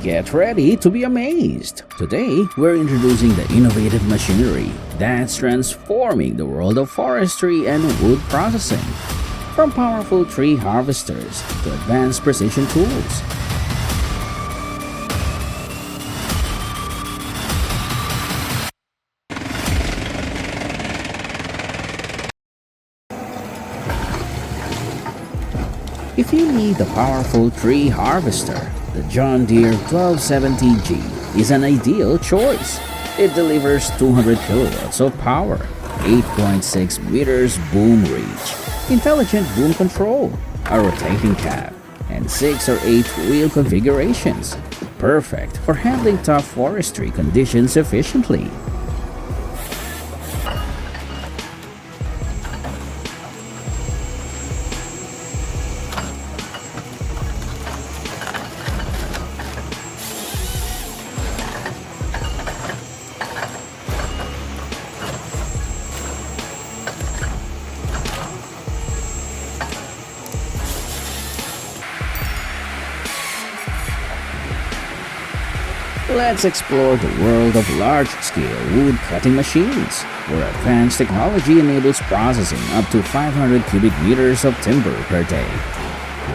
Get ready to be amazed! Today, we're introducing the innovative machinery that's transforming the world of forestry and wood processing. From powerful tree harvesters to advanced precision tools. If you need a powerful tree harvester, the John Deere 1270G is an ideal choice. It delivers 200 kilowatts of power, 8.6 meters boom reach, intelligent boom control, a rotating cab, and 6 or 8 wheel configurations. Perfect for handling tough forestry conditions efficiently. Let's explore the world of large-scale wood-cutting machines, where advanced technology enables processing up to 500 cubic meters of timber per day.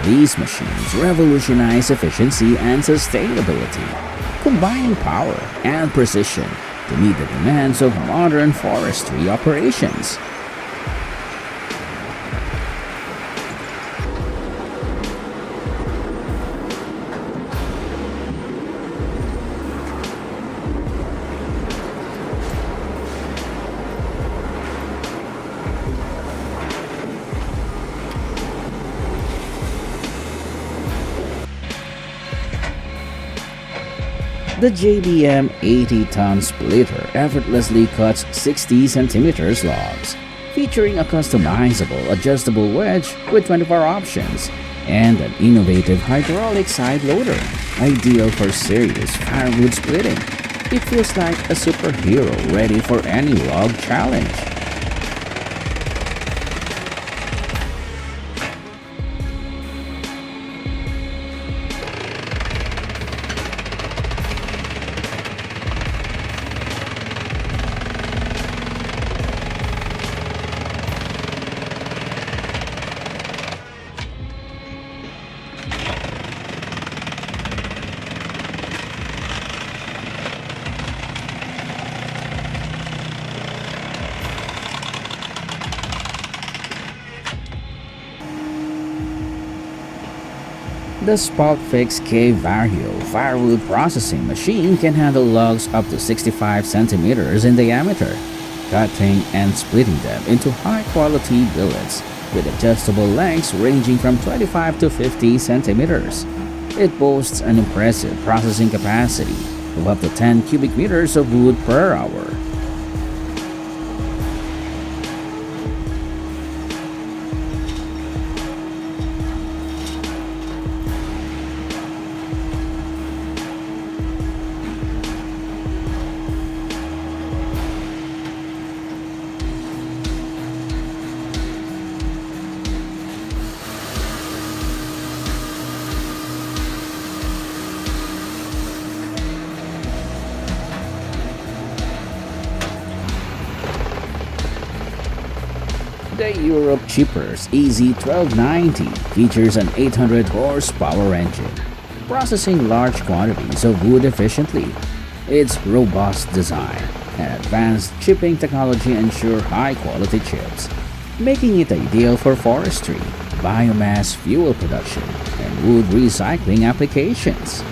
These machines revolutionize efficiency and sustainability, combining power and precision to meet the demands of modern forestry operations. The JBM 80-ton splitter effortlessly cuts 60 centimeters logs, featuring a customizable adjustable wedge with 24 options and an innovative hydraulic side loader, ideal for serious firewood splitting. It feels like a superhero ready for any log challenge. The Spot-Fix K-Vario firewood processing machine can handle logs up to 65 centimeters in diameter, cutting and splitting them into high-quality billets with adjustable lengths ranging from 25 to 50 centimeters. It boasts an impressive processing capacity of up to 10 cubic meters of wood per hour. The Europe Chippers EZ1290 features an 800 horsepower engine, processing large quantities of wood efficiently. Its robust design and advanced chipping technology ensure high-quality chips, making it ideal for forestry, biomass fuel production, and wood recycling applications.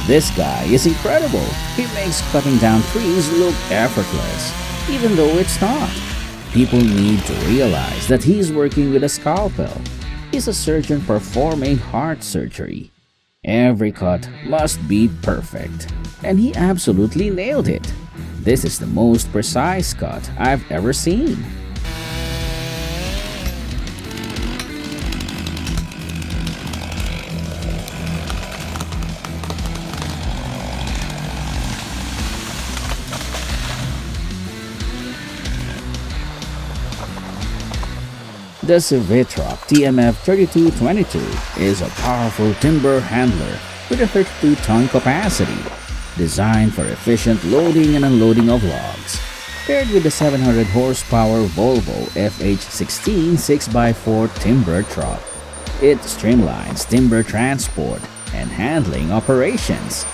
This guy is incredible. He makes cutting down trees look effortless, even though it's not. People need to realize that he's working with a scalpel. He's a surgeon performing heart surgery. Every cut must be perfect, and he absolutely nailed it. This is the most precise cut I've ever seen. The Civitrop TMF 3222 is a powerful timber handler with a 32-ton capacity, designed for efficient loading and unloading of logs. Paired with the 700 horsepower Volvo FH16 6x4 timber truck, it streamlines timber transport and handling operations.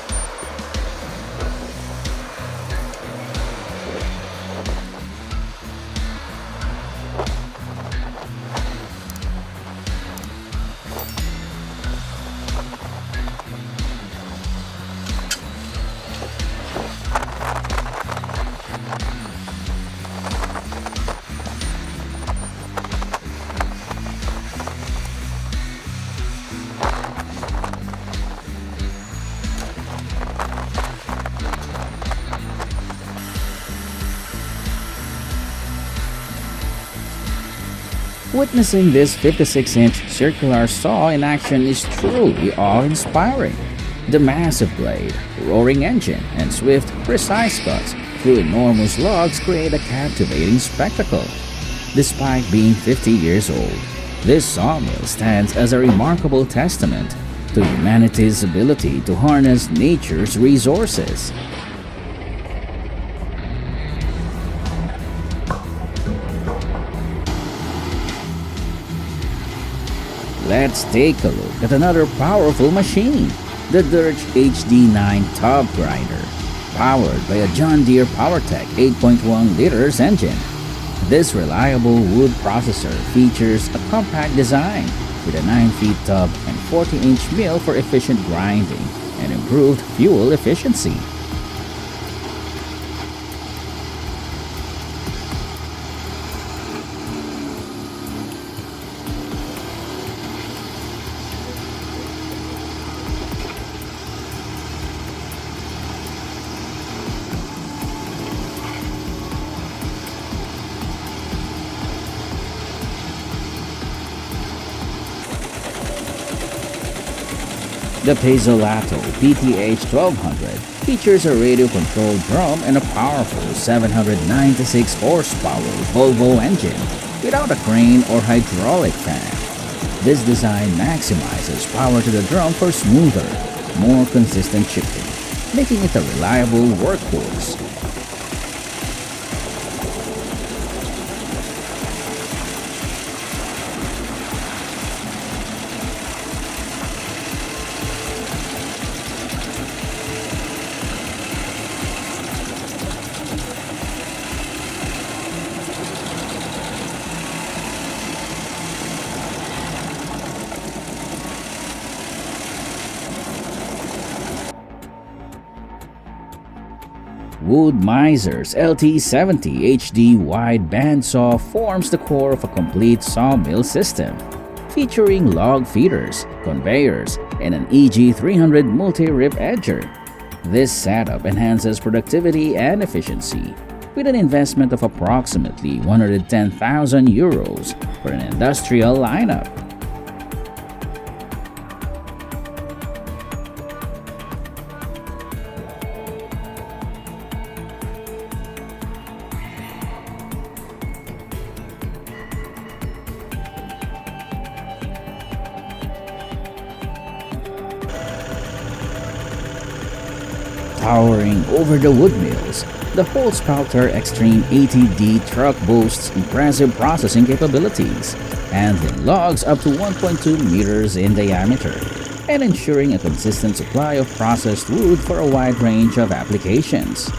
Witnessing this 56-inch circular saw in action is truly awe-inspiring. The massive blade, roaring engine, and swift, precise cuts through enormous logs create a captivating spectacle. Despite being 50 years old, this sawmill stands as a remarkable testament to humanity's ability to harness nature's resources. Let's take a look at another powerful machine, the Dirge HD9 Top Grinder, powered by a John Deere PowerTech 8.1 liters engine. This reliable wood processor features a compact design with a 9-feet tub and 40-inch mill for efficient grinding and improved fuel efficiency. The Pezzolato PTH1200 features a radio-controlled drum and a powerful 796 horsepower Volvo engine without a crane or hydraulic fan. This design maximizes power to the drum for smoother, more consistent shifting, making it a reliable workhorse. Wood Miser's LT70 HD wide bandsaw forms the core of a complete sawmill system, featuring log feeders, conveyors, and an EG300 multi-rip edger. This setup enhances productivity and efficiency, with an investment of approximately €110,000 for an industrial lineup. Towering over the wood mills, the Holzpauter Extreme 80D truck boasts impressive processing capabilities, handling logs up to 1.2 meters in diameter, and ensuring a consistent supply of processed wood for a wide range of applications.